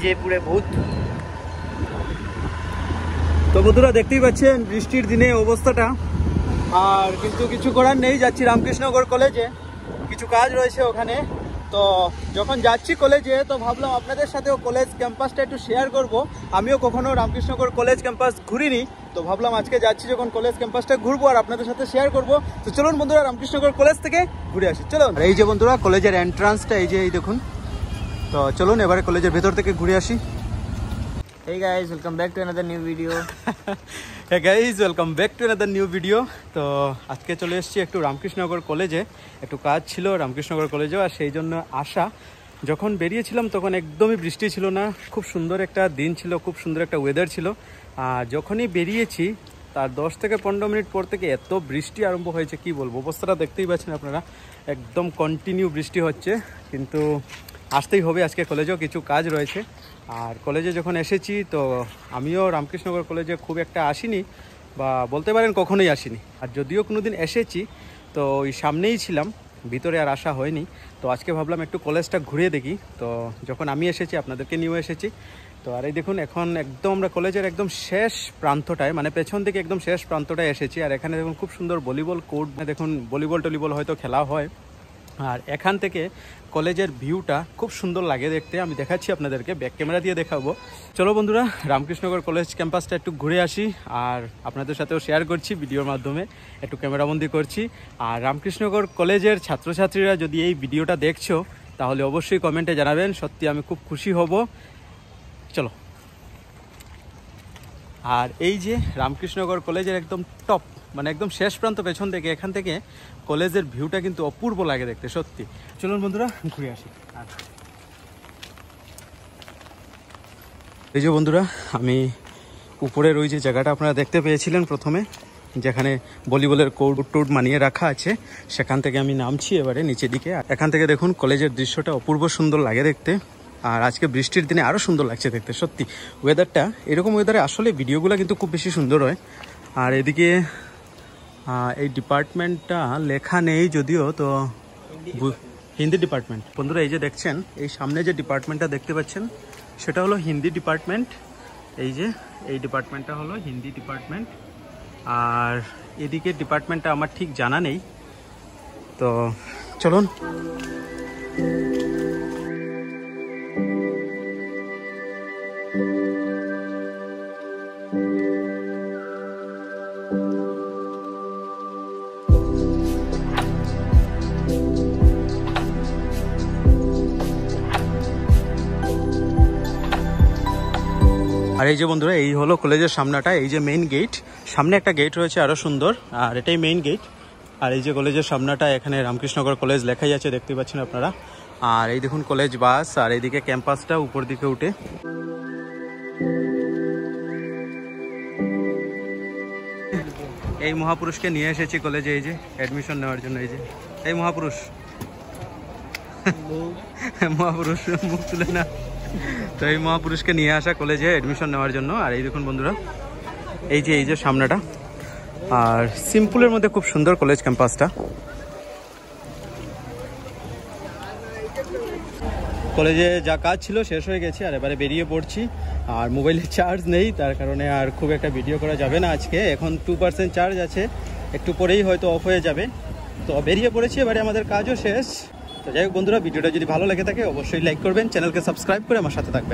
জয়পুরে ভূত। তো বন্ধুরা দেখতেই পাচ্ছেন বৃষ্টির দিনে অবস্থাটা, আর কিন্তু কিছু করার নেই, যাচ্ছি রামকৃষ্ণনগর কলেজে, কিছু কাজ রয়েছে ওখানে। তো যখন যাচ্ছি কলেজে তো ভাবলাম আপনাদের সাথেও কলেজ ক্যাম্পাসটা একটু শেয়ার করব। আমিও কখনো রামকৃষ্ণনগর কলেজ ক্যাম্পাস ঘুরিনি, তো ভাবলাম আজকে যাচ্ছি যখন কলেজ ক্যাম্পাসটা ঘুরবো আর আপনাদের সাথে শেয়ার করব। তো চলুন বন্ধুরা রামকৃষ্ণনগর কলেজ থেকে ঘুরে আসি, চলুন। এই যে বন্ধুরা কলেজের এন্ট্রান্সটা এই যে, এই দেখুন। তো চলুন এবারে কলেজের ভেতর থেকে ঘুরে আসি। Hey guys, welcome back to another new video. Hey guys, welcome back to another new video. তো আজকে চলে এসেছি একটু রামকৃষ্ণনগর কলেজে, একটু কাজ ছিল রামকৃষ্ণনগর কলেজেও, আর সেই জন্য আসা। যখন বেরিয়েছিলাম তখন একদমই বৃষ্টি ছিল না, খুব সুন্দর একটা দিন ছিল, খুব সুন্দর একটা ওয়েদার ছিল। আর যখনই বেরিয়েছি তার 10 থেকে 15 মিনিট পর থেকে এত বৃষ্টি আরম্ভ হয়েছে, কি বলবো, অবস্থাটা দেখতেই পাচ্ছেন আপনারা, একদম কন্টিনিউ বৃষ্টি হচ্ছে। কিন্তু আসতেই হবে, আজকে কলেজেও কিছু কাজ রয়েছে। আর কলেজে যখন এসেছি তো আমিও রামকৃষ্ণনগর কলেজে খুব একটা আসিনি, বা বলতে পারেন কখনোই আসিনি। আর যদিও কোনো দিন এসেছি তো ওই সামনেই ছিলাম, ভিতরে আর আসা হয়নি। তো আজকে ভাবলাম একটু কলেজটা ঘুরে দেখি। তো যখন আমি এসেছি আপনাদেরকে নিয়েও এসেছি। তো আর এই দেখুন এখন একদম আমরা কলেজের একদম শেষ প্রান্তটায়, মানে পেছন থেকে একদম শেষ প্রান্তটায় এসেছি। আর এখানে দেখুন খুব সুন্দর ভলিবল কোর্ট, দেখুন ভলিবল টলিবল হয়তো খেলা হয়। আর এখান থেকে কলেজের ভিউটা খুব সুন্দর লাগে দেখতে, আমি দেখাচ্ছি আপনাদেরকে, ব্যাক ক্যামেরা দিয়ে দেখাবো। চলো বন্ধুরা রামকৃষ্ণনগর কলেজ ক্যাম্পাসটা একটু ঘুরে আসি, আর আপনাদের সাথেও শেয়ার করছি ভিডিওর মাধ্যমে, একটু ক্যামেরাবন্দি করছি। আর রামকৃষ্ণনগর কলেজের ছাত্রছাত্রীরা যদি এই ভিডিওটা দেখছো তাহলে অবশ্যই কমেন্টে জানাবেন, সত্যি আমি খুব খুশি হব। চলো। আর এই যে রামকৃষ্ণনগর কলেজের একদম টপ, মানে একদম শেষ প্রান্ত পেছন থেকে, এখান থেকে কলেজের ভিউটা কিন্তু অপূর্ব লাগে দেখতে সত্যি। চলুন বন্ধুরা ঘুরে আসি। এই যে বন্ধুরা আমি উপরের ওই যে জায়গাটা আপনারা দেখতে পেয়েছিলেন প্রথমে, যেখানে ভলিবলের কোর্ট টোর্ট মানিয়ে রাখা আছে, সেখান থেকে আমি নামছি এবারে নিচের দিকে। এখান থেকে দেখুন কলেজের দৃশ্যটা অপূর্ব সুন্দর লাগে দেখতে। আর আজকে বৃষ্টির দিনে আরও সুন্দর লাগছে দেখতে সত্যি ওয়েদারটা। এরকম ওয়েদারে আসলে ভিডিওগুলো কিন্তু খুব বেশি সুন্দর হয়। আর এদিকে এই ডিপার্টমেন্টটা লেখা নেই যদিও, তো হিন্দি ডিপার্টমেন্ট। বন্ধুরা এই যে দেখছেন এই সামনে যে ডিপার্টমেন্টটা দেখতে পাচ্ছেন সেটা হলো হিন্দি ডিপার্টমেন্ট। এই যে এই ডিপার্টমেন্টটা হলো হিন্দি ডিপার্টমেন্ট। আর এদিকে ডিপার্টমেন্টটা আমার ঠিক জানা নেই, তো চলুন। আর এই যে বন্ধুরা এই হলো কলেজের সামনাটা, এই যে মেইন গেট, সামনে একটা গেট রয়েছে আরো সুন্দর, আর এটাই মেইন গেট। আর এই যে কলেজের সামনাটা, এখানে রামকৃষ্ণনগর কলেজ লেখাই আছে দেখতে পাচ্ছেন আপনারা। আর এই দেখুন কলেজ বাস, আর এইদিকে ক্যাম্পাসটা উপর দিকে উঠে। এই মহাপুরুষকে নিয়ে এসেছি কলেজে এই যে অ্যাডমিশন নেওয়ার জন্য। এই যে এই মহাপুরুষ মহাপুরুষ মুখ তুলে না, তো এই মহাপুরুষকে নিয়ে আসা কলেজে অ্যাডমিশন নেওয়ার জন্য। আর এই দেখুন বন্ধুরা এই যে সামনাটা, আর সিম্পলের মধ্যে খুব সুন্দর কলেজ ক্যাম্পাসটা। কলেজে যা কাজ ছিল শেষ হয়ে গেছে, আর এবারে বেরিয়ে পড়ছি। আর মোবাইলে চার্জ নেই, তার কারণে আর খুব একটা ভিডিও করা যাবে না আজকে। এখন 2% চার্জ আছে, একটু পরেই হয়তো অফ হয়ে যাবে। তো বেরিয়ে পড়েছি, এবারে আমাদের কাজও শেষ। তো যাই হোক বন্ধুরা, ভিডিওটা যদি ভালো লেগে থাকে অবশ্যই লাইক করবেন, চ্যানেলকে সাবস্ক্রাইব করে আমার সাথে থাকবেন।